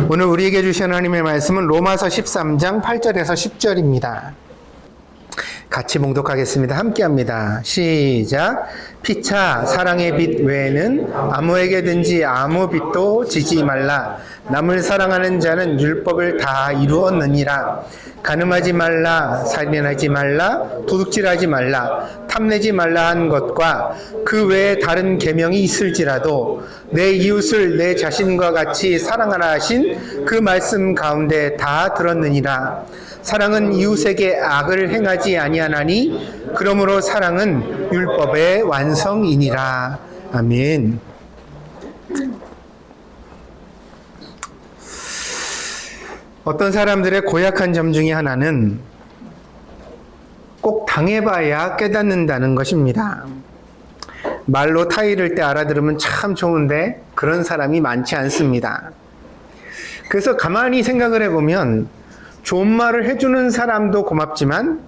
오늘 우리에게 주신 하나님의 말씀은 로마서 13장 8절에서 10절입니다. 같이 봉독하겠습니다. 함께합니다. 시작. 피차 사랑의 빛 외에는 아무에게든지 아무 빛도 지지 말라. 남을 사랑하는 자는 율법을 다 이루었느니라. 간음하지 말라, 살인하지 말라, 도둑질하지 말라, 탐내지 말라 한 것과 그 외에 다른 계명이 있을지라도 내 이웃을 내 자신과 같이 사랑하라 하신 그 말씀 가운데 다 들었느니라. 사랑은 이웃에게 악을 행하지 아니하나니 그러므로 사랑은 율법의 완성이니라. 아멘. 어떤 사람들의 고약한 점 중에 하나는 꼭 당해봐야 깨닫는다는 것입니다. 말로 타이를 때 알아들으면 참 좋은데 그런 사람이 많지 않습니다. 그래서 가만히 생각을 해보면 좋은 말을 해주는 사람도 고맙지만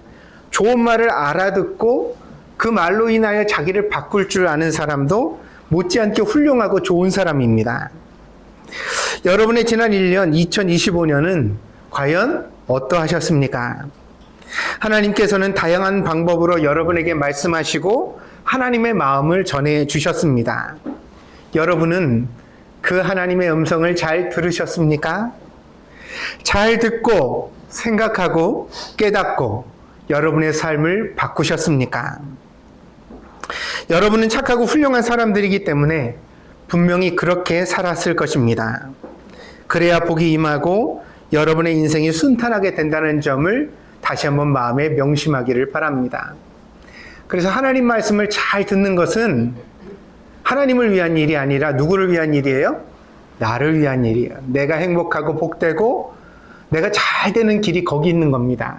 좋은 말을 알아듣고 그 말로 인하여 자기를 바꿀 줄 아는 사람도 못지않게 훌륭하고 좋은 사람입니다. 여러분의 지난 1년 2025년은 과연 어떠하셨습니까? 하나님께서는 다양한 방법으로 여러분에게 말씀하시고 하나님의 마음을 전해 주셨습니다. 여러분은 그 하나님의 음성을 잘 들으셨습니까? 잘 듣고 생각하고 깨닫고 여러분의 삶을 바꾸셨습니까? 여러분은 착하고 훌륭한 사람들이기 때문에 분명히 그렇게 살았을 것입니다. 그래야 복이 임하고 여러분의 인생이 순탄하게 된다는 점을 다시 한번 마음에 명심하기를 바랍니다. 그래서 하나님 말씀을 잘 듣는 것은 하나님을 위한 일이 아니라 누구를 위한 일이에요? 나를 위한 일이에요. 내가 행복하고 복되고 내가 잘 되는 길이 거기 있는 겁니다.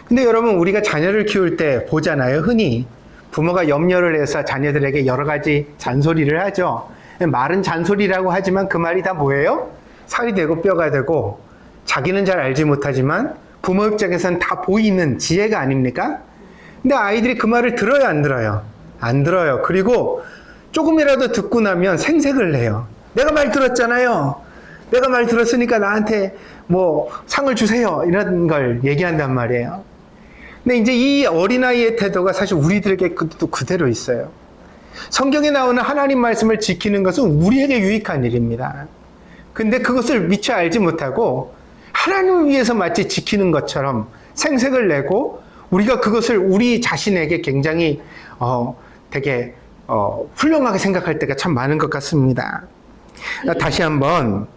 근데 여러분, 우리가 자녀를 키울 때 보잖아요. 흔히 부모가 염려를 해서 자녀들에게 여러 가지 잔소리를 하죠. 말은 잔소리라고 하지만 그 말이 다 뭐예요? 살이 되고 뼈가 되고 자기는 잘 알지 못하지만 부모 입장에서는 다 보이는 지혜가 아닙니까? 근데 아이들이 그 말을 들어요, 안 들어요? 안 들어요. 그리고 조금이라도 듣고 나면 생색을 내요. 내가 말 들었잖아요. 내가 말 들었으니까 나한테 뭐 상을 주세요. 이런 걸 얘기한단 말이에요. 근데 이제 이 어린아이의 태도가 사실 우리들에게 그대로 있어요. 성경에 나오는 하나님 말씀을 지키는 것은 우리에게 유익한 일입니다. 근데 그것을 미처 알지 못하고 하나님을 위해서 마치 지키는 것처럼 생색을 내고 우리가 그것을 우리 자신에게 굉장히 되게 훌륭하게 생각할 때가 참 많은 것 같습니다. 다시 한번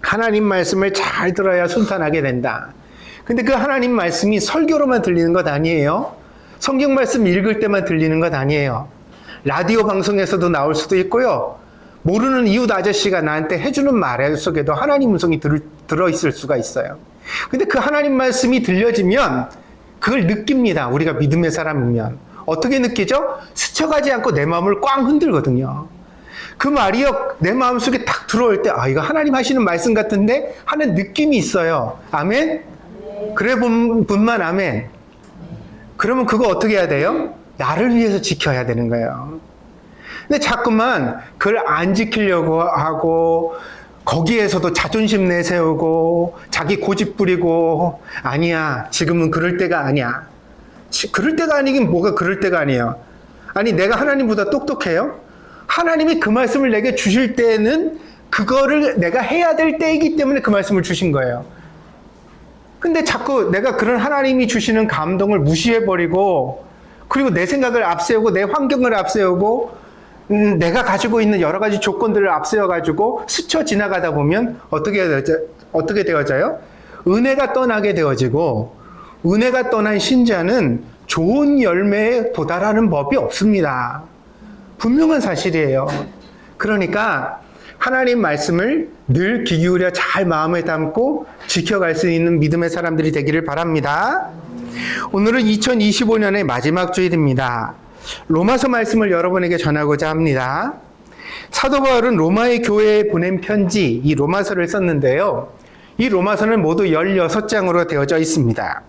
하나님 말씀을 잘 들어야 순탄하게 된다. 근데 그 하나님 말씀이 설교로만 들리는 것 아니에요. 성경 말씀 읽을 때만 들리는 것 아니에요. 라디오 방송에서도 나올 수도 있고요. 모르는 이웃 아저씨가 나한테 해주는 말 속에도 하나님 음성이 들어있을 수가 있어요. 근데 그 하나님 말씀이 들려지면 그걸 느낍니다. 우리가 믿음의 사람이면. 어떻게 느끼죠? 스쳐가지 않고 내 마음을 꽝 흔들거든요. 그 말이요, 내 마음속에 딱 들어올 때, 아, 이거 하나님 하시는 말씀 같은데? 하는 느낌이 있어요. 아멘? 그래 분만 아멘. 그러면 그거 어떻게 해야 돼요? 나를 위해서 지켜야 되는 거예요. 근데 자꾸만 그걸 안 지키려고 하고 거기에서도 자존심 내세우고 자기 고집 부리고 아니야, 지금은 그럴 때가 아니야. 그럴 때가 아니긴 뭐가 그럴 때가 아니에요. 아니, 내가 하나님보다 똑똑해요? 하나님이 그 말씀을 내게 주실 때는 그거를 내가 해야 될 때이기 때문에 그 말씀을 주신 거예요. 근데 자꾸 내가 그런 하나님이 주시는 감동을 무시해버리고 그리고 내 생각을 앞세우고 내 환경을 앞세우고 내가 가지고 있는 여러 가지 조건들을 앞세워가지고 스쳐 지나가다 보면 어떻게 되어져요? 은혜가 떠나게 되어지고 은혜가 떠난 신자는 좋은 열매에 도달하는 법이 없습니다. 분명한 사실이에요. 그러니까 하나님 말씀을 늘 귀 기울여 잘 마음에 담고 지켜갈 수 있는 믿음의 사람들이 되기를 바랍니다. 오늘은 2025년의 마지막 주일입니다. 로마서 말씀을 여러분에게 전하고자 합니다. 사도 바울은 로마의 교회에 보낸 편지, 이 로마서를 썼는데요. 이 로마서는 모두 16장으로 되어져 있습니다.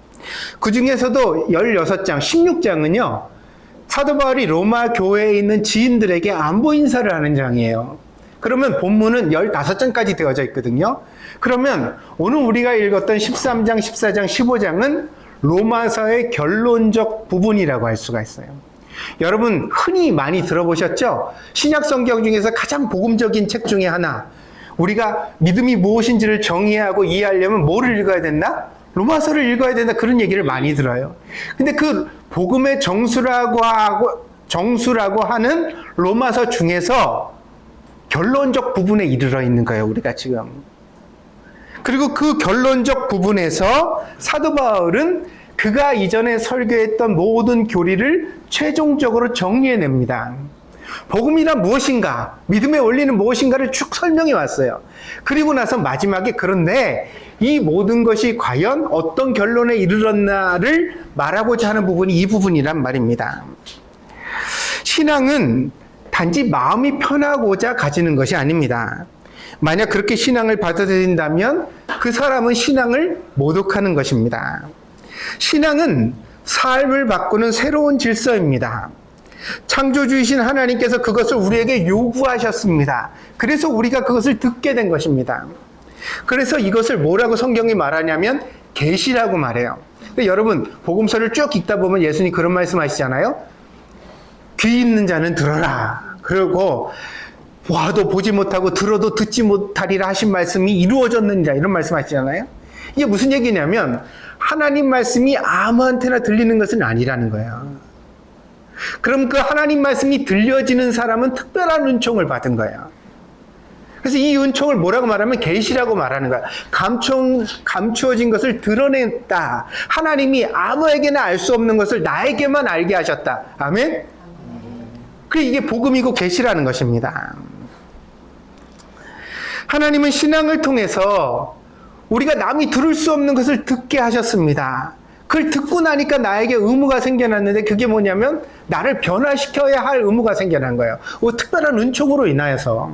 그 중에서도 16장, 16장은요. 사도 바울이 로마 교회에 있는 지인들에게 안부 인사를 하는 장이에요. 그러면 본문은 15장까지 되어져 있거든요. 그러면 오늘 우리가 읽었던 13장, 14장, 15장은 로마서의 결론적 부분이라고 할 수가 있어요. 여러분 흔히 많이 들어보셨죠? 신약 성경 중에서 가장 복음적인 책 중에 하나, 우리가 믿음이 무엇인지를 정의하고 이해하려면 뭐를 읽어야 된다? 로마서를 읽어야 된다, 그런 얘기를 많이 들어요. 근데 그 복음의 정수라고 하는 로마서 중에서 결론적 부분에 이르러 있는 거예요, 우리가 지금. 그리고 그 결론적 부분에서 사도 바울은 그가 이전에 설교했던 모든 교리를 최종적으로 정리해냅니다. 복음이란 무엇인가, 믿음의 원리는 무엇인가를 쭉 설명해 왔어요. 그리고 나서 마지막에 그런데 이 모든 것이 과연 어떤 결론에 이르렀나를 말하고자 하는 부분이 이 부분이란 말입니다. 신앙은 단지 마음이 편하고자 가지는 것이 아닙니다. 만약 그렇게 신앙을 받아들인다면 그 사람은 신앙을 모독하는 것입니다. 신앙은 삶을 바꾸는 새로운 질서입니다. 창조주이신 하나님께서 그것을 우리에게 요구하셨습니다. 그래서 우리가 그것을 듣게 된 것입니다. 그래서 이것을 뭐라고 성경이 말하냐면 계시라고 말해요. 여러분 복음서를 쭉 읽다 보면 예수님 그런 말씀 하시잖아요. 귀 있는 자는 들어라. 그리고 와도 보지 못하고 들어도 듣지 못하리라 하신 말씀이 이루어졌느니라, 이런 말씀 하시잖아요. 이게 무슨 얘기냐면 하나님 말씀이 아무한테나 들리는 것은 아니라는 거예요. 그럼 그 하나님 말씀이 들려지는 사람은 특별한 은총을 받은 거예요. 그래서 이 은총을 뭐라고 말하면 계시라고 말하는 거야. 감추어진 것을 드러냈다. 하나님이 아무에게나 알 수 없는 것을 나에게만 알게 하셨다. 아멘? 그게 이게 복음이고 계시라는 것입니다. 하나님은 신앙을 통해서 우리가 남이 들을 수 없는 것을 듣게 하셨습니다. 그걸 듣고 나니까 나에게 의무가 생겨났는데 그게 뭐냐면 나를 변화시켜야 할 의무가 생겨난 거예요. 특별한 은총으로 인하여서.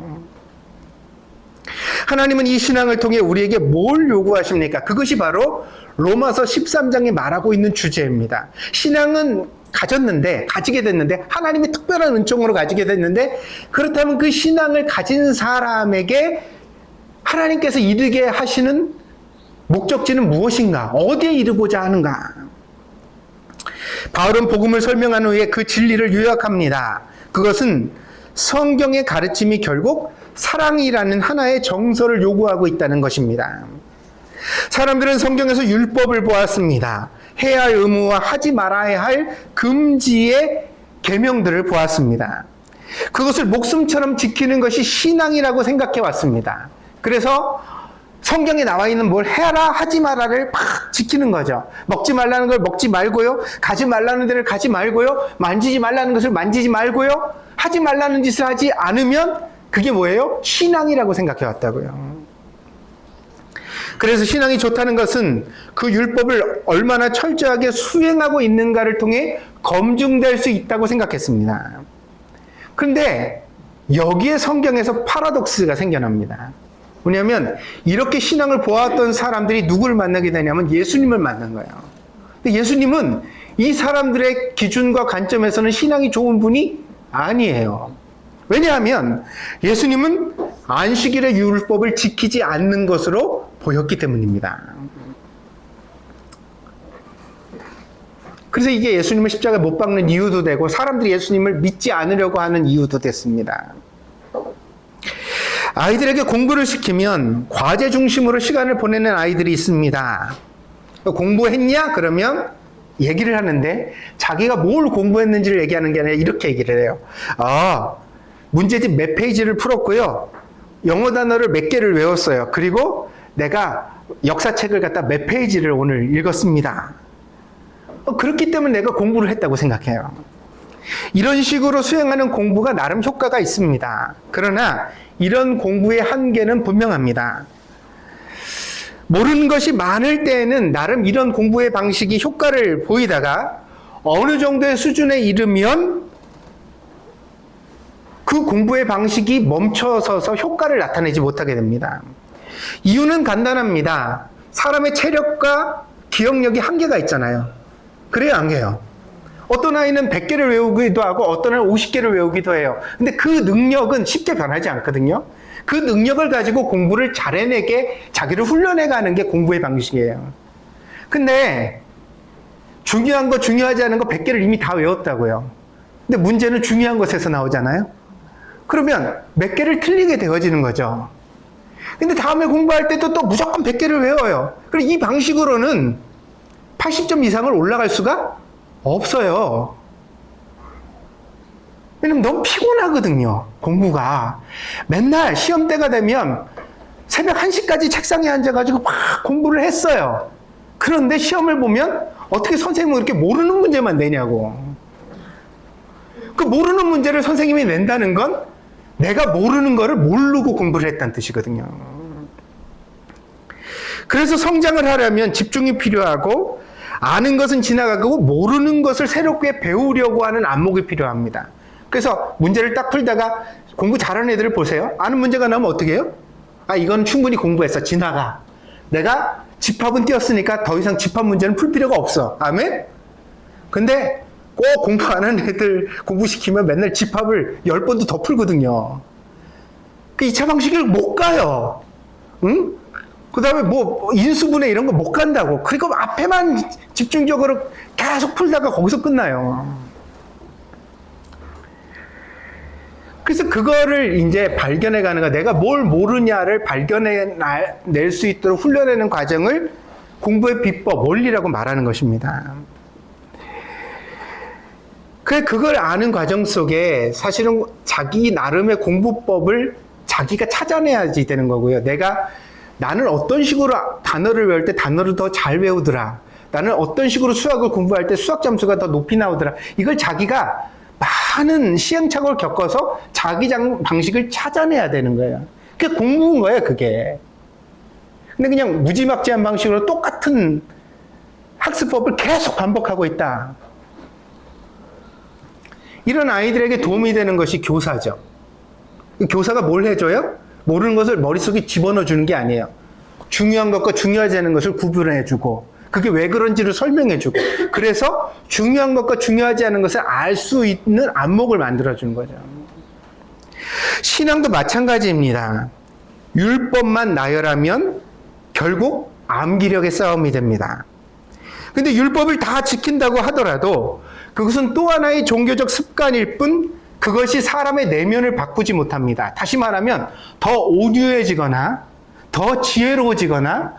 하나님은 이 신앙을 통해 우리에게 뭘 요구하십니까? 그것이 바로 로마서 13장에 말하고 있는 주제입니다. 신앙은 가지게 됐는데, 하나님이 특별한 은총으로 가지게 됐는데, 그렇다면 그 신앙을 가진 사람에게 하나님께서 이르게 하시는 목적지는 무엇인가? 어디에 이르고자 하는가? 바울은 복음을 설명한 후에 그 진리를 요약합니다. 그것은 성경의 가르침이 결국 사랑이라는 하나의 정서를 요구하고 있다는 것입니다. 사람들은 성경에서 율법을 보았습니다. 해야 할 의무와 하지 말아야 할 금지의 계명들을 보았습니다. 그것을 목숨처럼 지키는 것이 신앙이라고 생각해 왔습니다. 그래서 성경에 나와 있는 뭘 해라 하지 마라를 막 지키는 거죠. 먹지 말라는 걸 먹지 말고요, 가지 말라는 데를 가지 말고요, 만지지 말라는 것을 만지지 말고요, 하지 말라는 짓을 하지 않으면 그게 뭐예요? 신앙이라고 생각해 왔다고요. 그래서 신앙이 좋다는 것은 그 율법을 얼마나 철저하게 수행하고 있는가를 통해 검증될 수 있다고 생각했습니다. 그런데 여기에 성경에서 파라독스가 생겨납니다. 뭐냐면 이렇게 신앙을 보았던 사람들이 누구를 만나게 되냐면 예수님을 만난 거예요. 근데 예수님은 이 사람들의 기준과 관점에서는 신앙이 좋은 분이 아니에요. 왜냐하면 예수님은 안식일의 율법을 지키지 않는 것으로 보였기 때문입니다. 그래서 이게 예수님을 십자가에 못 박는 이유도 되고 사람들이 예수님을 믿지 않으려고 하는 이유도 됐습니다. 아이들에게 공부를 시키면 과제 중심으로 시간을 보내는 아이들이 있습니다. 공부했냐? 그러면 얘기를 하는데 자기가 뭘 공부했는지를 얘기하는 게 아니라 이렇게 얘기를 해요. 문제집 몇 페이지를 풀었고요. 영어 단어를 몇 개를 외웠어요. 그리고 내가 역사책을 갖다 몇 페이지를 오늘 읽었습니다. 그렇기 때문에 내가 공부를 했다고 생각해요. 이런 식으로 수행하는 공부가 나름 효과가 있습니다. 그러나 이런 공부의 한계는 분명합니다. 모르는 것이 많을 때에는 나름 이런 공부의 방식이 효과를 보이다가 어느 정도의 수준에 이르면 그 공부의 방식이 멈춰서서 효과를 나타내지 못하게 됩니다. 이유는 간단합니다. 사람의 체력과 기억력이 한계가 있잖아요. 그래요, 안 그래요? 어떤 아이는 100개를 외우기도 하고 어떤 아이는 50개를 외우기도 해요. 근데 그 능력은 쉽게 변하지 않거든요. 그 능력을 가지고 공부를 잘 해내게 자기를 훈련해가는 게 공부의 방식이에요. 근데 중요한 거 중요하지 않은 거 100개를 이미 다 외웠다고요. 근데 문제는 중요한 것에서 나오잖아요. 그러면 몇 개를 틀리게 되어지는 거죠. 근데 다음에 공부할 때도 또 무조건 100개를 외워요. 그리고 이 방식으로는 80점 이상을 올라갈 수가 없어요. 왜냐면 너무 피곤하거든요, 공부가. 맨날 시험 때가 되면 새벽 1시까지 책상에 앉아가지고 막 공부를 했어요. 그런데 시험을 보면 어떻게 선생님은 이렇게 모르는 문제만 내냐고. 그 모르는 문제를 선생님이 낸다는 건 내가 모르는 거를 모르고 공부를 했다는 뜻이거든요. 그래서 성장을 하려면 집중이 필요하고 아는 것은 지나가고 모르는 것을 새롭게 배우려고 하는 안목이 필요합니다. 그래서 문제를 딱 풀다가 공부 잘하는 애들을 보세요. 아는 문제가 나오면 어떻게 해요? 아, 이건 충분히 공부했어. 지나가. 내가 집합은 띄었으니까 더 이상 집합 문제는 풀 필요가 없어. 아멘? 근데 꼭 공부 안 하는 애들 공부시키면 맨날 집합을 10번도 더 풀거든요. 그 2차 방식을 못 가요. 응? 그 다음에 뭐 인수분해 이런 거 못 간다고. 그리고 앞에만 집중적으로 계속 풀다가 거기서 끝나요. 그래서 그거를 이제 발견해가는 거, 내가 뭘 모르냐를 발견해낼 수 있도록 훈련하는 과정을 공부의 비법, 원리라고 말하는 것입니다. 그걸 아는 과정 속에 사실은 자기 나름의 공부법을 자기가 찾아내야지 되는 거고요. 나는 어떤 식으로 단어를 외울 때 단어를 더 잘 외우더라. 나는 어떤 식으로 수학을 공부할 때 수학 점수가 더 높이 나오더라. 이걸 자기가 많은 시행착오를 겪어서 자기 방식을 찾아내야 되는 거예요. 그게 공부인 거예요, 그게. 근데 그냥 무지막지한 방식으로 똑같은 학습법을 계속 반복하고 있다. 이런 아이들에게 도움이 되는 것이 교사죠. 교사가 뭘 해줘요? 모르는 것을 머릿속에 집어넣어 주는 게 아니에요. 중요한 것과 중요하지 않은 것을 구분해주고, 그게 왜 그런지를 설명해주고, 그래서 중요한 것과 중요하지 않은 것을 알 수 있는 안목을 만들어주는 거죠. 신앙도 마찬가지입니다. 율법만 나열하면 결국 암기력의 싸움이 됩니다. 근데 율법을 다 지킨다고 하더라도 그것은 또 하나의 종교적 습관일 뿐 그것이 사람의 내면을 바꾸지 못합니다. 다시 말하면 더 온유해지거나 더 지혜로워지거나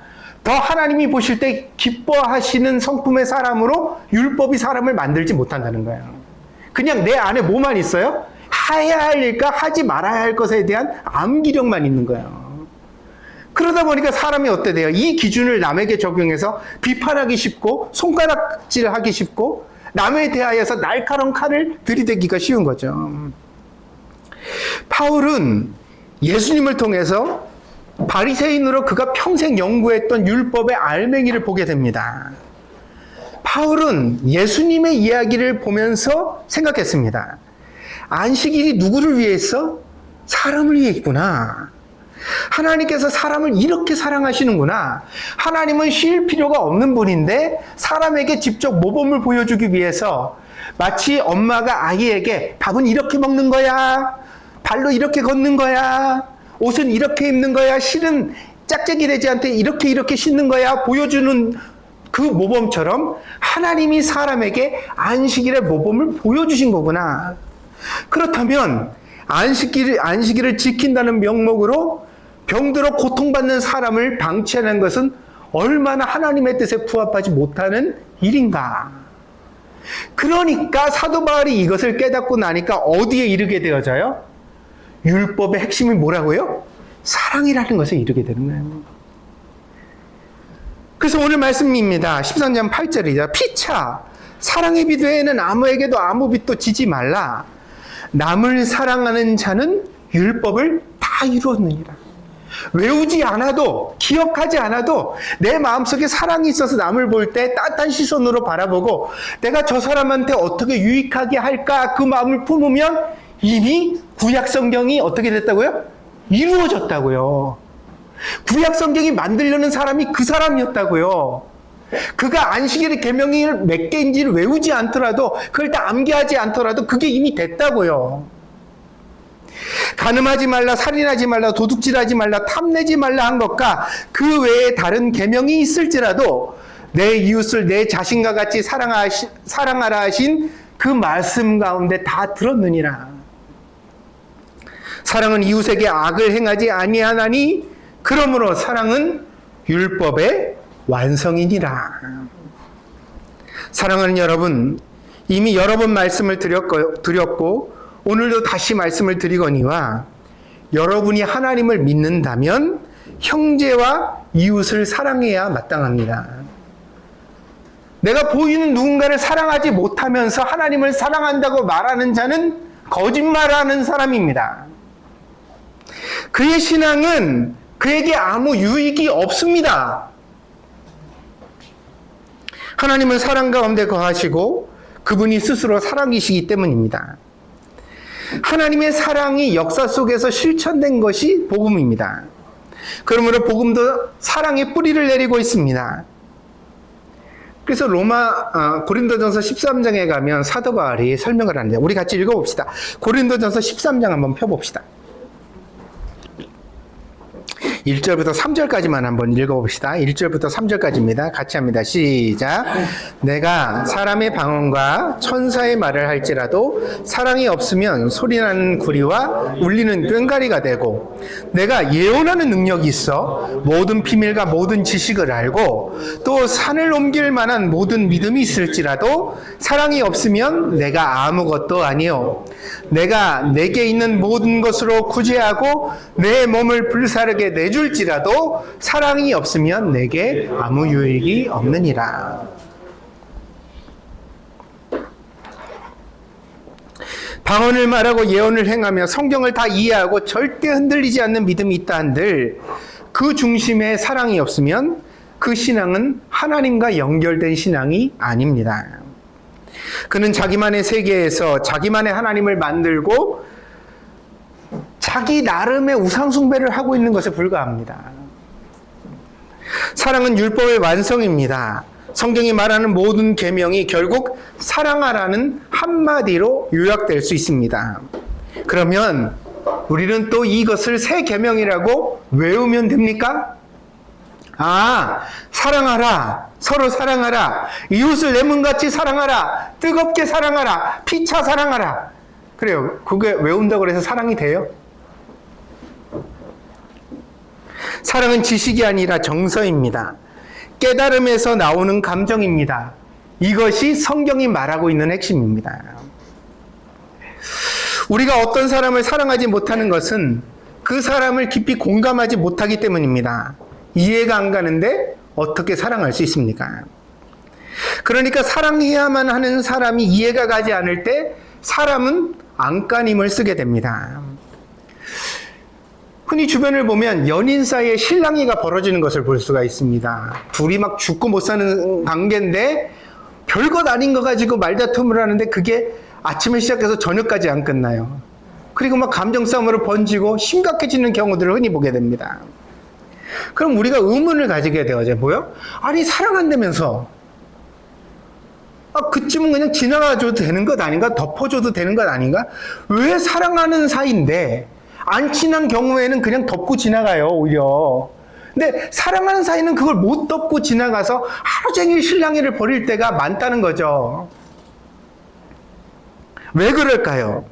더 하나님이 보실 때 기뻐하시는 성품의 사람으로 율법이 사람을 만들지 못한다는 거예요. 그냥 내 안에 뭐만 있어요? 해야 할 일과 하지 말아야 할 것에 대한 암기력만 있는 거예요. 그러다 보니까 사람이 어때 돼요? 이 기준을 남에게 적용해서 비판하기 쉽고 손가락질하기 쉽고 남에 대하여서 날카로운 칼을 들이대기가 쉬운 거죠. 바울은 예수님을 통해서 바리새인으로 그가 평생 연구했던 율법의 알맹이를 보게 됩니다. 바울은 예수님의 이야기를 보면서 생각했습니다. 안식일이 누구를 위해 있어? 사람을 위해 있구나. 하나님께서 사람을 이렇게 사랑하시는구나. 하나님은 쉴 필요가 없는 분인데 사람에게 직접 모범을 보여주기 위해서 마치 엄마가 아이에게 밥은 이렇게 먹는 거야, 발로 이렇게 걷는 거야, 옷은 이렇게 입는 거야, 실은 짝짝이 되지 않게 이렇게 씻는 거야 보여주는 그 모범처럼 하나님이 사람에게 안식일의 모범을 보여주신 거구나. 그렇다면 안식일을 지킨다는 명목으로 병들어 고통받는 사람을 방치하는 것은 얼마나 하나님의 뜻에 부합하지 못하는 일인가. 그러니까 사도 바울이 이것을 깨닫고 나니까 어디에 이르게 되어져요? 율법의 핵심이 뭐라고요? 사랑이라는 것에 이르게 되는 거예요. 그래서 오늘 말씀입니다. 13장 8절이죠. 피차 사랑의 빚 외에는 아무에게도 아무 빚도 지지 말라. 남을 사랑하는 자는 율법을 다 이루었느니라. 외우지 않아도, 기억하지 않아도 내 마음속에 사랑이 있어서 남을 볼 때 따뜻한 시선으로 바라보고 내가 저 사람한테 어떻게 유익하게 할까 그 마음을 품으면 이미 구약 성경이 어떻게 됐다고요? 이루어졌다고요. 구약 성경이 만들려는 사람이 그 사람이었다고요. 그가 안식일의 계명을 몇 개인지를 외우지 않더라도 그걸 다 암기하지 않더라도 그게 이미 됐다고요. 간음하지 말라, 살인하지 말라, 도둑질하지 말라, 탐내지 말라 한 것과 그 외에 다른 계명이 있을지라도 내 이웃을 내 자신과 같이 사랑하라 하신 그 말씀 가운데 다 들었느니라. 사랑은 이웃에게 악을 행하지 아니하나니 그러므로 사랑은 율법의 완성이니라. 사랑하는 여러분, 이미 여러 번 말씀을 드렸고 오늘도 다시 말씀을 드리거니와 여러분이 하나님을 믿는다면 형제와 이웃을 사랑해야 마땅합니다. 내가 보이는 누군가를 사랑하지 못하면서 하나님을 사랑한다고 말하는 자는 거짓말하는 사람입니다. 그의 신앙은 그에게 아무 유익이 없습니다. 하나님은 사랑 가운데 거하시고 그분이 스스로 사랑이시기 때문입니다. 하나님의 사랑이 역사 속에서 실천된 것이 복음입니다. 그러므로 복음도 사랑의 뿌리를 내리고 있습니다. 그래서 고린도전서 13장에 가면 사도 바울이 설명을 하는데 우리 같이 읽어봅시다. 고린도전서 13장 한번 펴봅시다. 1절부터 3절까지만 한번 읽어봅시다. 1절부터 3절까지입니다. 같이 합니다. 시작. 내가 사람의 방언과 천사의 말을 할지라도 사랑이 없으면 소리나는 구리와 울리는 꽹과리가 되고 내가 예언하는 능력이 있어 모든 비밀과 모든 지식을 알고 또 산을 옮길 만한 모든 믿음이 있을지라도 사랑이 없으면 내가 아무것도 아니요 내가 내게 있는 모든 것으로 구제하고 내 몸을 불사르게 내줄지라도 사랑이 없으면 내게 아무 유익이 없느니라. 방언을 말하고 예언을 행하며 성경을 다 이해하고 절대 흔들리지 않는 믿음이 있다 한들 그 중심에 사랑이 없으면 그 신앙은 하나님과 연결된 신앙이 아닙니다. 그는 자기만의 세계에서 자기만의 하나님을 만들고 자기 나름의 우상숭배를 하고 있는 것에 불과합니다. 사랑은 율법의 완성입니다. 성경이 말하는 모든 계명이 결국 사랑하라는 한마디로 요약될 수 있습니다. 그러면 우리는 또 이것을 새 계명이라고 외우면 됩니까? 사랑하라, 서로 사랑하라, 이웃을 내 몸같이 사랑하라, 뜨겁게 사랑하라, 피차 사랑하라. 그래요. 그게 외운다고 해서 사랑이 돼요? 사랑은 지식이 아니라 정서입니다. 깨달음에서 나오는 감정입니다. 이것이 성경이 말하고 있는 핵심입니다. 우리가 어떤 사람을 사랑하지 못하는 것은 그 사람을 깊이 공감하지 못하기 때문입니다. 이해가 안 가는데 어떻게 사랑할 수 있습니까? 그러니까 사랑해야만 하는 사람이 이해가 가지 않을 때 사람은 안간힘을 쓰게 됩니다. 흔히 주변을 보면 연인 사이에 실랑이가 벌어지는 것을 볼 수가 있습니다. 둘이 막 죽고 못 사는 관계인데 별것 아닌 거 가지고 말다툼을 하는데 그게 아침에 시작해서 저녁까지 안 끝나요. 그리고 막 감정싸움으로 번지고 심각해지는 경우들을 흔히 보게 됩니다. 그럼 우리가 의문을 가지게 되어져. 뭐요? 아니 사랑한다면서 그쯤은 그냥 지나가줘도 되는 것 아닌가? 덮어줘도 되는 것 아닌가? 왜 사랑하는 사이인데 안 친한 경우에는 그냥 덮고 지나가요, 오히려. 근데 사랑하는 사이는 그걸 못 덮고 지나가서 하루 종일 실랑이를 벌일 때가 많다는 거죠. 왜 그럴까요?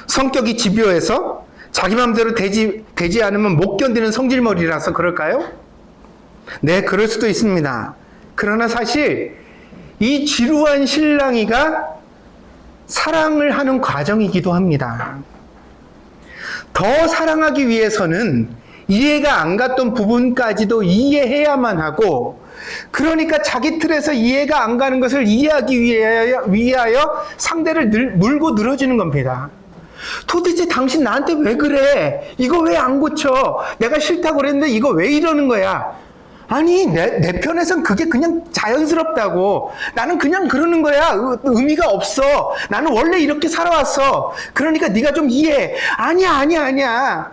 성격이 집요해서 자기 마음대로 되지 않으면 못 견디는 성질머리라서 그럴까요? 네, 그럴 수도 있습니다. 그러나 사실 이 지루한 실랑이가 사랑을 하는 과정이기도 합니다. 더 사랑하기 위해서는 이해가 안 갔던 부분까지도 이해해야만 하고, 그러니까 자기 틀에서 이해가 안 가는 것을 이해하기 위하여 상대를 물고 늘어지는 겁니다. 도대체 당신 나한테 왜 그래? 이거 왜 안 고쳐? 내가 싫다고 그랬는데 이거 왜 이러는 거야? 아니, 내 편에선 그게 그냥 자연스럽다고. 나는 그냥 그러는 거야. 의미가 없어. 나는 원래 이렇게 살아왔어. 그러니까 네가 좀 이해해. 아니야.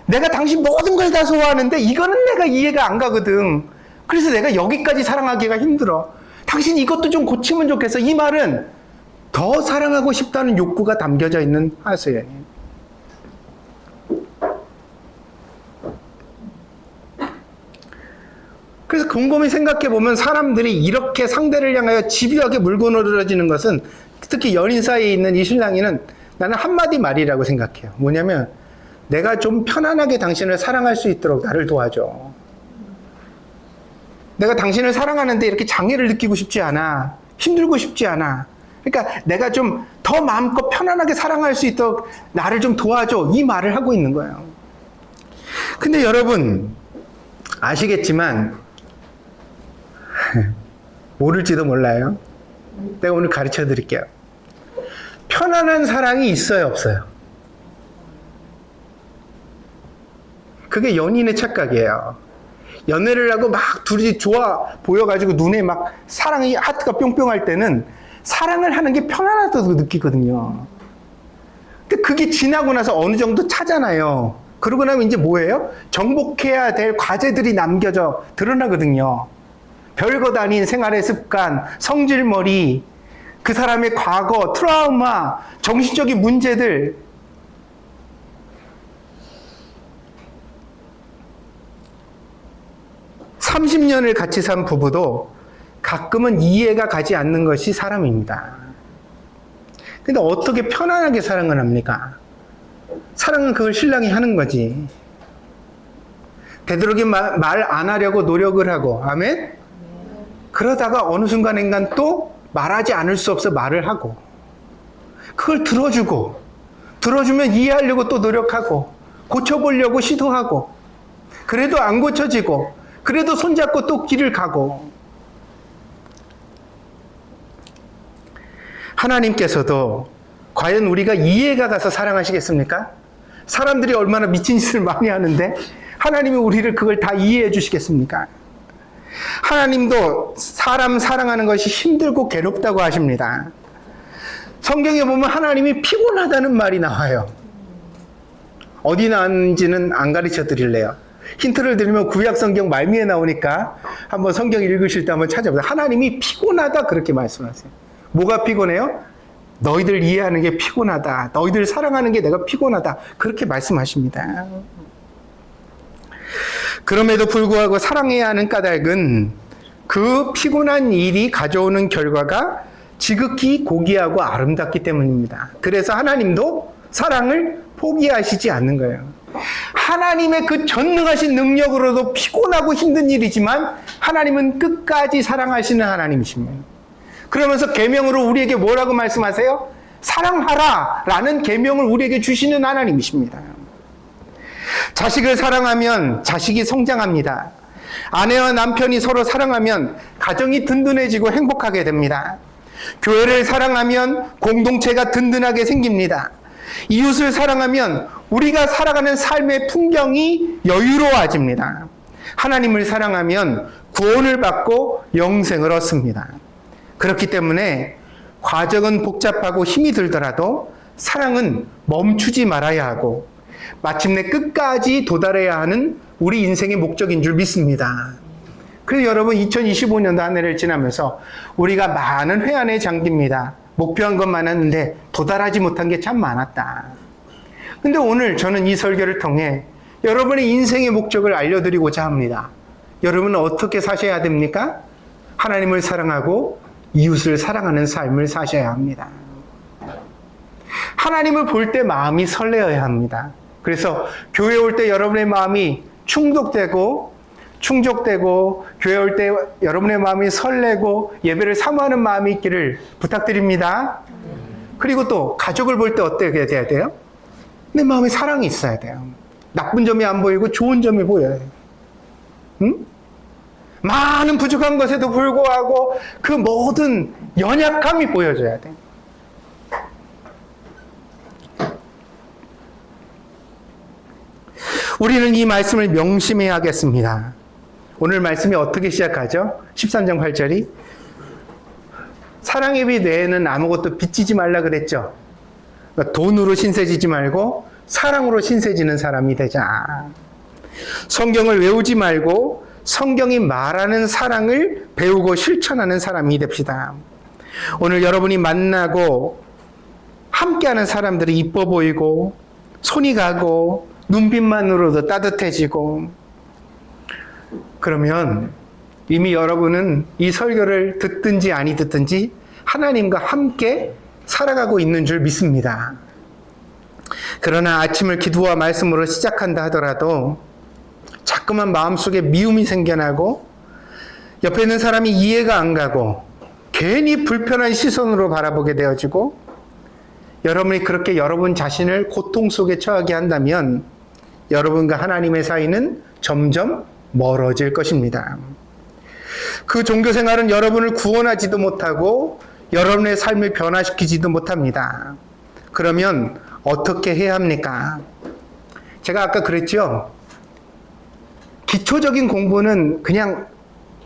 내가 당신 모든 걸 다 소화하는데 이거는 내가 이해가 안 가거든. 그래서 내가 여기까지 사랑하기가 힘들어. 당신 이것도 좀 고치면 좋겠어. 이 말은 더 사랑하고 싶다는 욕구가 담겨져 있는 하소연이에요. 그래서 곰곰이 생각해 보면 사람들이 이렇게 상대를 향하여 집요하게 물고 늘어지는 것은 특히 연인 사이에 있는 이 신랑이는 나는 한마디 말이라고 생각해요. 뭐냐면 내가 좀 편안하게 당신을 사랑할 수 있도록 나를 도와줘. 내가 당신을 사랑하는데 이렇게 장애를 느끼고 싶지 않아. 힘들고 싶지 않아. 그러니까 내가 좀 더 마음껏 편안하게 사랑할 수 있도록 나를 좀 도와줘. 이 말을 하고 있는 거예요. 근데 여러분 아시겠지만 모를지도 몰라요. 내가 오늘 가르쳐 드릴게요. 편안한 사랑이 있어요, 없어요? 그게 연인의 착각이에요. 연애를 하고 막 둘이 좋아 보여가지고 눈에 막 사랑이 하트가 뿅뿅할 때는 사랑을 하는 게 편안하다고 느끼거든요. 근데 그게 지나고 나서 어느 정도 차잖아요. 그러고 나면 이제 뭐예요? 정복해야 될 과제들이 남겨져 드러나거든요. 별것 아닌 생활의 습관, 성질머리, 그 사람의 과거, 트라우마, 정신적인 문제들. (30년을) 같이 산 부부도 가끔은 이해가 가지 않는 것이 사람입니다. 근데 어떻게 편안하게 사랑을 합니까? 사랑은 그걸 신랑이 하는 거지. 되도록이면 말 안 하려고 노력을 하고, 아멘? 그러다가 어느 순간인간 또 말하지 않을 수 없어 말을 하고, 그걸 들어주고, 들어주면 이해하려고 또 노력하고, 고쳐보려고 시도하고, 그래도 안 고쳐지고, 그래도 손잡고 또 길을 가고. 하나님께서도 과연 우리가 이해가 가서 사랑하시겠습니까? 사람들이 얼마나 미친 짓을 많이 하는데 하나님이 우리를 그걸 다 이해해 주시겠습니까? 하나님도 사람 사랑하는 것이 힘들고 괴롭다고 하십니다. 성경에 보면 하나님이 피곤하다는 말이 나와요. 어디 나왔는지는 안 가르쳐 드릴래요. 힌트를 드리면 구약 성경 말미에 나오니까 한번 성경 읽으실 때 한번 찾아보세요. 하나님이 피곤하다 그렇게 말씀하세요. 뭐가 피곤해요? 너희들 이해하는 게 피곤하다. 너희들 사랑하는 게 내가 피곤하다. 그렇게 말씀하십니다. 그럼에도 불구하고 사랑해야 하는 까닭은 그 피곤한 일이 가져오는 결과가 지극히 고귀하고 아름답기 때문입니다. 그래서 하나님도 사랑을 포기하시지 않는 거예요. 하나님의 그 전능하신 능력으로도 피곤하고 힘든 일이지만 하나님은 끝까지 사랑하시는 하나님이십니다. 그러면서 계명으로 우리에게 뭐라고 말씀하세요? 사랑하라 라는 계명을 우리에게 주시는 하나님이십니다. 자식을 사랑하면 자식이 성장합니다. 아내와 남편이 서로 사랑하면 가정이 든든해지고 행복하게 됩니다. 교회를 사랑하면 공동체가 든든하게 생깁니다. 이웃을 사랑하면 우리가 살아가는 삶의 풍경이 여유로워집니다. 하나님을 사랑하면 구원을 받고 영생을 얻습니다. 그렇기 때문에 과정은 복잡하고 힘이 들더라도 사랑은 멈추지 말아야 하고 마침내 끝까지 도달해야 하는 우리 인생의 목적인 줄 믿습니다. 그래서 여러분 2025년도 한 해를 지나면서 우리가 많은 회한의 장기입니다. 목표한 건 많았는데 도달하지 못한 게 참 많았다. 근데 오늘 저는 이 설교를 통해 여러분의 인생의 목적을 알려드리고자 합니다. 여러분은 어떻게 사셔야 됩니까? 하나님을 사랑하고 이웃을 사랑하는 삶을 사셔야 합니다. 하나님을 볼 때 마음이 설레어야 합니다. 그래서 교회 올 때 여러분의 마음이 충족되고 교회 올 때 여러분의 마음이 설레고 예배를 사모하는 마음이 있기를 부탁드립니다. 그리고 또 가족을 볼 때 어떻게 돼야 돼요? 내 마음에 사랑이 있어야 돼요. 나쁜 점이 안 보이고 좋은 점이 보여야 돼요. 응? 많은 부족한 것에도 불구하고 그 모든 연약함이 보여져야 돼. 우리는 이 말씀을 명심해야 하겠습니다. 오늘 말씀이 어떻게 시작하죠? 13장 8절이 사랑의 빛 외에는 아무것도 빚지지 말라 그랬죠. 그러니까 돈으로 신세지지 말고 사랑으로 신세지는 사람이 되자. 성경을 외우지 말고 성경이 말하는 사랑을 배우고 실천하는 사람이 됩시다. 오늘 여러분이 만나고 함께하는 사람들이 이뻐 보이고 손이 가고 눈빛만으로도 따뜻해지고 그러면 이미 여러분은 이 설교를 듣든지 아니 듣든지 하나님과 함께 살아가고 있는 줄 믿습니다. 그러나 아침을 기도와 말씀으로 시작한다 하더라도 자꾸만 마음속에 미움이 생겨나고 옆에 있는 사람이 이해가 안 가고 괜히 불편한 시선으로 바라보게 되어지고 여러분이 그렇게 여러분 자신을 고통 속에 처하게 한다면 여러분과 하나님의 사이는 점점 멀어질 것입니다. 그 종교 생활은 여러분을 구원하지도 못하고 여러분의 삶을 변화시키지도 못합니다. 그러면 어떻게 해야 합니까? 제가 아까 그랬죠? 기초적인 공부는 그냥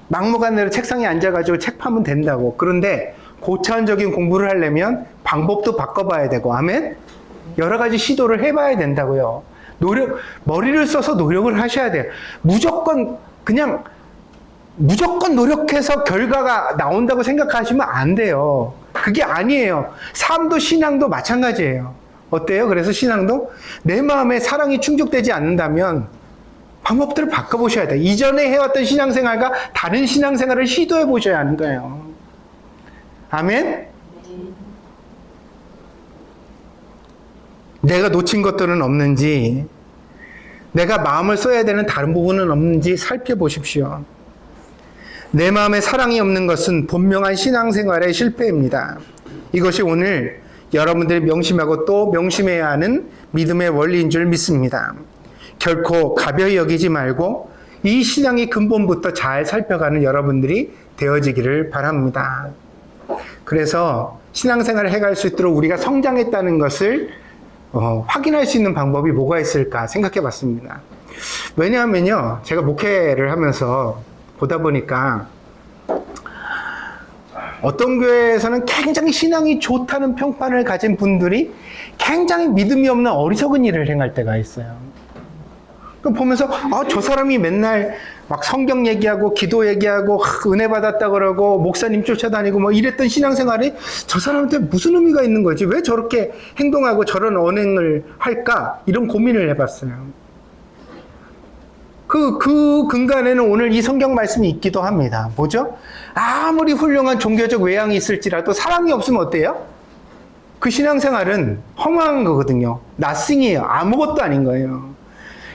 막무가내로 책상에 앉아가지고 책 파면 된다고. 그런데 고차원적인 공부를 하려면 방법도 바꿔봐야 되고, 아멘? 여러 가지 시도를 해봐야 된다고요. 머리를 써서 노력을 하셔야 돼요. 무조건 노력해서 결과가 나온다고 생각하시면 안 돼요. 그게 아니에요. 삶도 신앙도 마찬가지예요. 어때요? 그래서 신앙도 내 마음에 사랑이 충족되지 않는다면 방법들을 바꿔보셔야 돼요. 이전에 해왔던 신앙생활과 다른 신앙생활을 시도해 보셔야 하는 거예요. 아멘? 내가 놓친 것들은 없는지, 내가 마음을 써야 되는 다른 부분은 없는지 살펴보십시오. 내 마음에 사랑이 없는 것은 분명한 신앙생활의 실패입니다. 이것이 오늘 여러분들이 명심하고 또 명심해야 하는 믿음의 원리인 줄 믿습니다. 결코 가벼이 여기지 말고 이 신앙의 근본부터 잘 살펴가는 여러분들이 되어지기를 바랍니다. 그래서 신앙생활을 해갈 수 있도록 우리가 성장했다는 것을 확인할 수 있는 방법이 뭐가 있을까 생각해 봤습니다. 왜냐하면요, 제가 목회를 하면서 보다 보니까 어떤 교회에서는 굉장히 신앙이 좋다는 평판을 가진 분들이 굉장히 믿음이 없는 어리석은 일을 행할 때가 있어요. 보면서 저 사람이 맨날 막 성경 얘기하고 기도 얘기하고 은혜 받았다 그러고 목사님 쫓아다니고 뭐 이랬던 신앙생활이 저 사람한테 무슨 의미가 있는 거지? 왜 저렇게 행동하고 저런 언행을 할까? 이런 고민을 해봤어요. 그 근간에는 오늘 이 성경 말씀이 있기도 합니다. 뭐죠? 아무리 훌륭한 종교적 외양이 있을지라도 사랑이 없으면 어때요? 그 신앙생활은 허망한 거거든요. nothing이에요. 아무것도 아닌 거예요.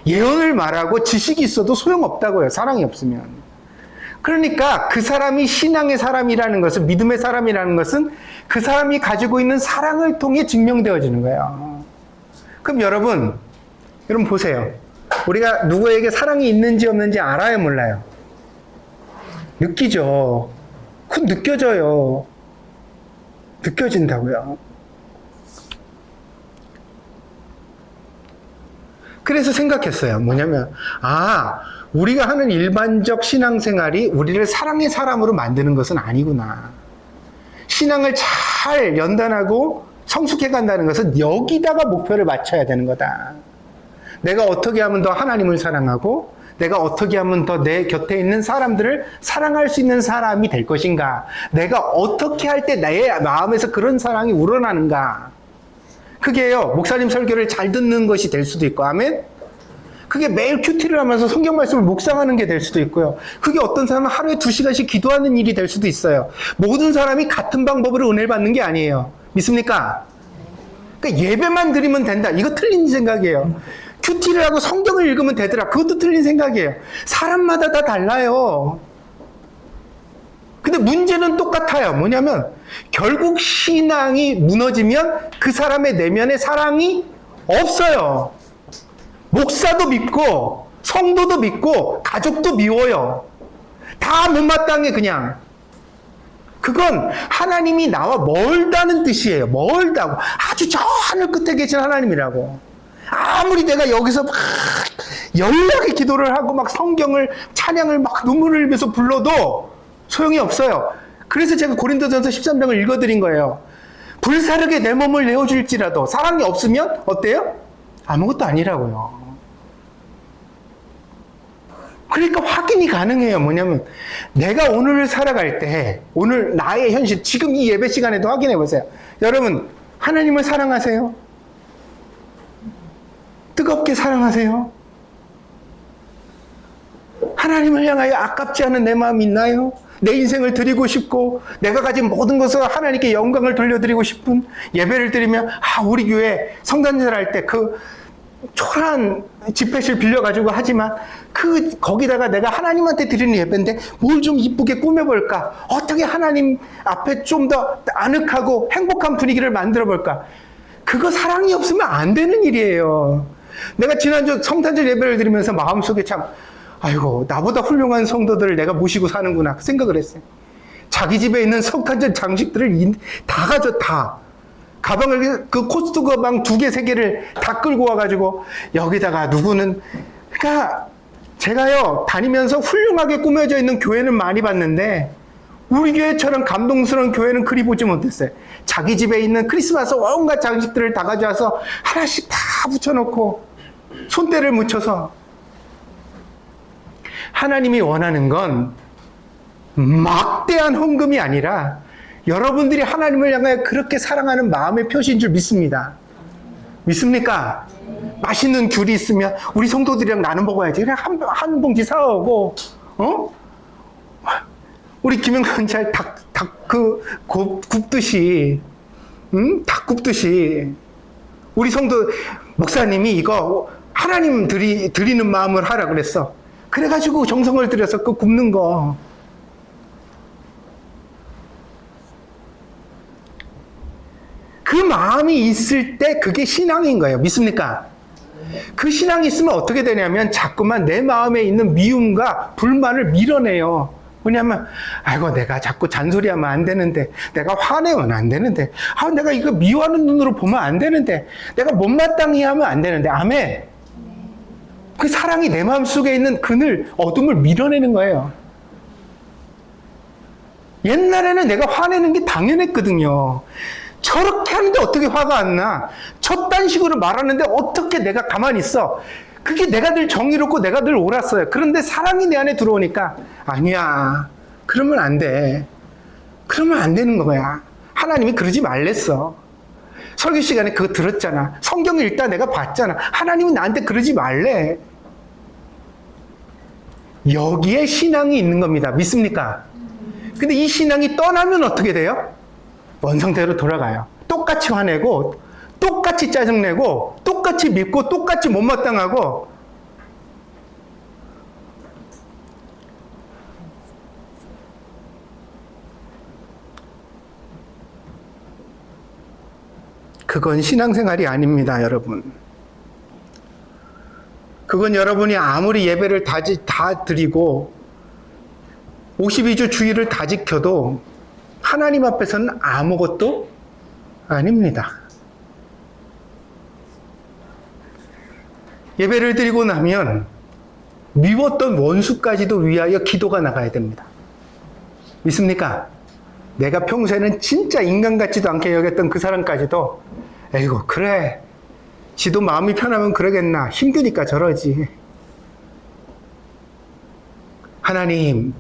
예언을 말하고 지식이 있어도 소용없다고요. 사랑이 없으면. 그러니까 그 사람이 신앙의 사람이라는 것은, 믿음의 사람이라는 것은 그 사람이 가지고 있는 사랑을 통해 증명되어지는 거예요. 그럼 여러분 보세요. 우리가 누구에게 사랑이 있는지 없는지 알아요, 몰라요? 느끼죠. 그건 느껴져요. 느껴진다고요. 그래서 생각했어요. 뭐냐면, 우리가 하는 일반적 신앙생활이 우리를 사랑의 사람으로 만드는 것은 아니구나. 신앙을 잘 연단하고 성숙해 간다는 것은 여기다가 목표를 맞춰야 되는 거다. 내가 어떻게 하면 더 하나님을 사랑하고, 내가 어떻게 하면 더 내 곁에 있는 사람들을 사랑할 수 있는 사람이 될 것인가. 내가 어떻게 할 때 내 마음에서 그런 사랑이 우러나는가. 그게요, 목사님 설교를 잘 듣는 것이 될 수도 있고, 아멘? 그게 매일 큐티를 하면서 성경 말씀을 묵상하는 게 될 수도 있고요. 그게 어떤 사람은 하루에 2시간씩 기도하는 일이 될 수도 있어요. 모든 사람이 같은 방법으로 은혜를 받는 게 아니에요. 믿습니까? 그러니까 예배만 드리면 된다. 이거 틀린 생각이에요. 큐티를 하고 성경을 읽으면 되더라. 그것도 틀린 생각이에요. 사람마다 다 달라요. 근데 문제는 똑같아요. 뭐냐면 결국 신앙이 무너지면 그 사람의 내면에 사랑이 없어요. 목사도 믿고 성도도 믿고 가족도 미워요. 다 못마땅해 그냥. 그건 하나님이 나와 멀다는 뜻이에요. 멀다고. 아주 저 하늘 끝에 계신 하나님이라고. 아무리 내가 여기서 막 열렬하게 기도를 하고 막 성경을 찬양을 막 눈물을 흘리면서 불러도 소용이 없어요. 그래서 제가 고린도전서 13장을 읽어드린 거예요. 불사르게 내 몸을 내어줄지라도 사랑이 없으면 어때요? 아무것도 아니라고요. 그러니까 확인이 가능해요. 뭐냐면 내가 오늘을 살아갈 때 오늘 나의 현실, 지금 이 예배 시간에도 확인해 보세요. 여러분, 하나님을 사랑하세요? 뜨겁게 사랑하세요? 하나님을 향하여 아깝지 않은 내 마음이 있나요? 내 인생을 드리고 싶고 내가 가진 모든 것을 하나님께 영광을 돌려드리고 싶은 예배를 드리면 우리 교회 성탄절 할 때 그 초라한 집회실 빌려가지고 하지만 거기다가 내가 하나님한테 드리는 예배인데 뭘 좀 이쁘게 꾸며볼까? 어떻게 하나님 앞에 좀 더 아늑하고 행복한 분위기를 만들어볼까? 그거 사랑이 없으면 안 되는 일이에요. 내가 지난주 성탄절 예배를 드리면서 마음속에 참 아이고 나보다 훌륭한 성도들을 내가 모시고 사는구나 그 생각을 했어요. 자기 집에 있는 성탄절 장식들을 다 가져 가방을 그 코스트 가방 2개, 3개를 다 끌고 와가지고 여기다가 누구는 그러니까 제가요 다니면서 훌륭하게 꾸며져 있는 교회는 많이 봤는데 우리 교회처럼 감동스러운 교회는 그리 보지 못했어요. 자기 집에 있는 크리스마스 온갖 장식들을 다 가져와서 하나씩 다 붙여놓고 손때를 묻혀서 하나님이 원하는 건 막대한 헌금이 아니라 여러분들이 하나님을 향하여 그렇게 사랑하는 마음의 표시인 줄 믿습니다. 믿습니까? 맛있는 귤이 있으면 우리 성도들이랑 나눠 먹어야지. 그냥 한 봉지 사오고, 우리 김영관잘 굽듯이, 닭 굽듯이. 우리 성도 목사님이 이거 하나님 드리는 마음을 하라 그랬어. 그래가지고 정성을 들여서 그 굽는 거. 그 마음이 있을 때 그게 신앙인 거예요. 믿습니까? 그 신앙이 있으면 어떻게 되냐면 자꾸만 내 마음에 있는 미움과 불만을 밀어내요. 왜냐하면 아이고 내가 자꾸 잔소리하면 안 되는데 내가 화내면 안 되는데 내가 이거 미워하는 눈으로 보면 안 되는데 내가 못마땅히 하면 안 되는데 아멘. 그 사랑이 내 마음속에 있는 그늘 어둠을 밀어내는 거예요. 옛날에는 내가 화내는 게 당연했거든요. 저렇게 하는데 어떻게 화가 안 나? 저딴 식으로 말하는데 어떻게 내가 가만히 있어? 그게 내가 늘 정의롭고 내가 늘 옳았어요. 그런데 사랑이 내 안에 들어오니까 아니야. 그러면 안 돼. 그러면 안 되는 거야. 하나님이 그러지 말랬어. 설교 시간에 그거 들었잖아. 성경 읽다 내가 봤잖아. 하나님은 나한테 그러지 말래. 여기에 신앙이 있는 겁니다. 믿습니까? 근데 이 신앙이 떠나면 어떻게 돼요? 원성대로 돌아가요. 똑같이 화내고 똑같이 짜증내고 똑같이 밉고 똑같이 못마땅하고 그건 신앙생활이 아닙니다, 여러분. 그건 여러분이 아무리 예배를 다 드리고 52주 주일을 다 지켜도 하나님 앞에서는 아무것도 아닙니다. 예배를 드리고 나면 미웠던 원수까지도 위하여 기도가 나가야 됩니다. 믿습니까? 내가 평소에는 진짜 인간 같지도 않게 여겼던 그 사람까지도 에이구 그래 지도 마음이 편하면 그러겠나 힘드니까 저러지. 하나님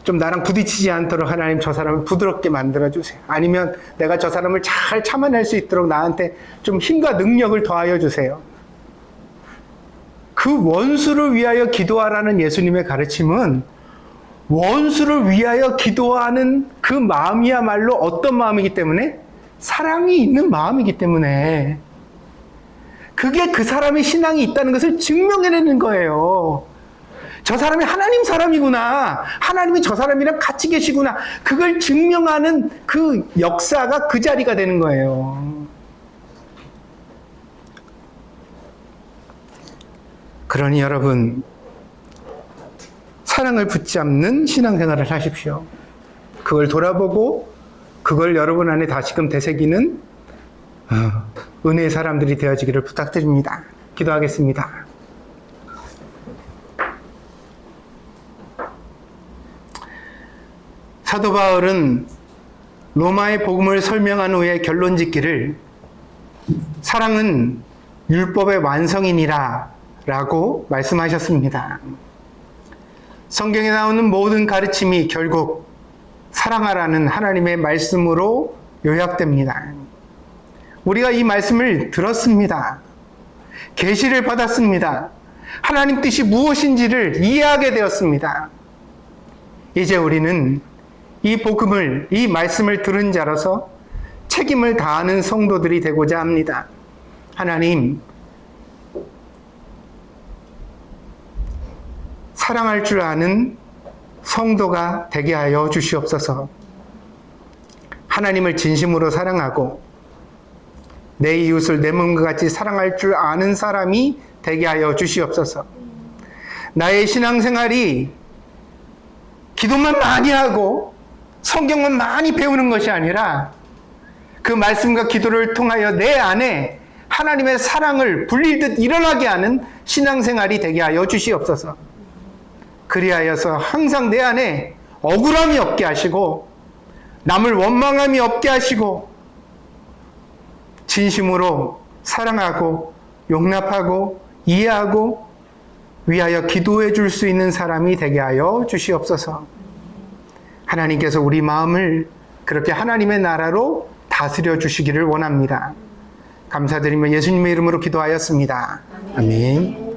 좀 나랑 부딪히지 않도록 하나님 저 사람을 부드럽게 만들어주세요. 아니면 내가 저 사람을 잘 참아낼 수 있도록 나한테 좀 힘과 능력을 더하여 주세요. 그 원수를 위하여 기도하라는 예수님의 가르침은 원수를 위하여 기도하는 그 마음이야말로 어떤 마음이기 때문에? 사랑이 있는 마음이기 때문에 그게 그 사람의 신앙이 있다는 것을 증명해내는 거예요. 저 사람이 하나님 사람이구나. 하나님이 저 사람이랑 같이 계시구나. 그걸 증명하는 그 역사가 그 자리가 되는 거예요. 그러니 여러분, 사랑을 붙잡는 신앙생활을 하십시오. 그걸 돌아보고 그걸 여러분 안에 다시금 되새기는 은혜의 사람들이 되어지기를 부탁드립니다. 기도하겠습니다. 사도 바울은 로마의 복음을 설명한 후에 결론 짓기를 사랑은 율법의 완성이니라 라고 말씀하셨습니다. 성경에 나오는 모든 가르침이 결국 사랑하라는 하나님의 말씀으로 요약됩니다. 우리가 이 말씀을 들었습니다. 계시를 받았습니다. 하나님 뜻이 무엇인지를 이해하게 되었습니다. 이제 우리는 이 복음을, 이 말씀을 들은 자로서 책임을 다하는 성도들이 되고자 합니다. 하나님, 사랑할 줄 아는 성도가 되게 하여 주시옵소서. 하나님을 진심으로 사랑하고 내 이웃을 내 몸과 같이 사랑할 줄 아는 사람이 되게 하여 주시옵소서. 나의 신앙생활이 기도만 많이 하고 성경만 많이 배우는 것이 아니라 그 말씀과 기도를 통하여 내 안에 하나님의 사랑을 불릴듯 일어나게 하는 신앙생활이 되게 하여 주시옵소서. 그리하여서 항상 내 안에 억울함이 없게 하시고 남을 원망함이 없게 하시고 진심으로 사랑하고 용납하고 이해하고 위하여 기도해 줄 수 있는 사람이 되게 하여 주시옵소서. 하나님께서 우리 마음을 그렇게 하나님의 나라로 다스려 주시기를 원합니다. 감사드리며 예수님의 이름으로 기도하였습니다. 아멘.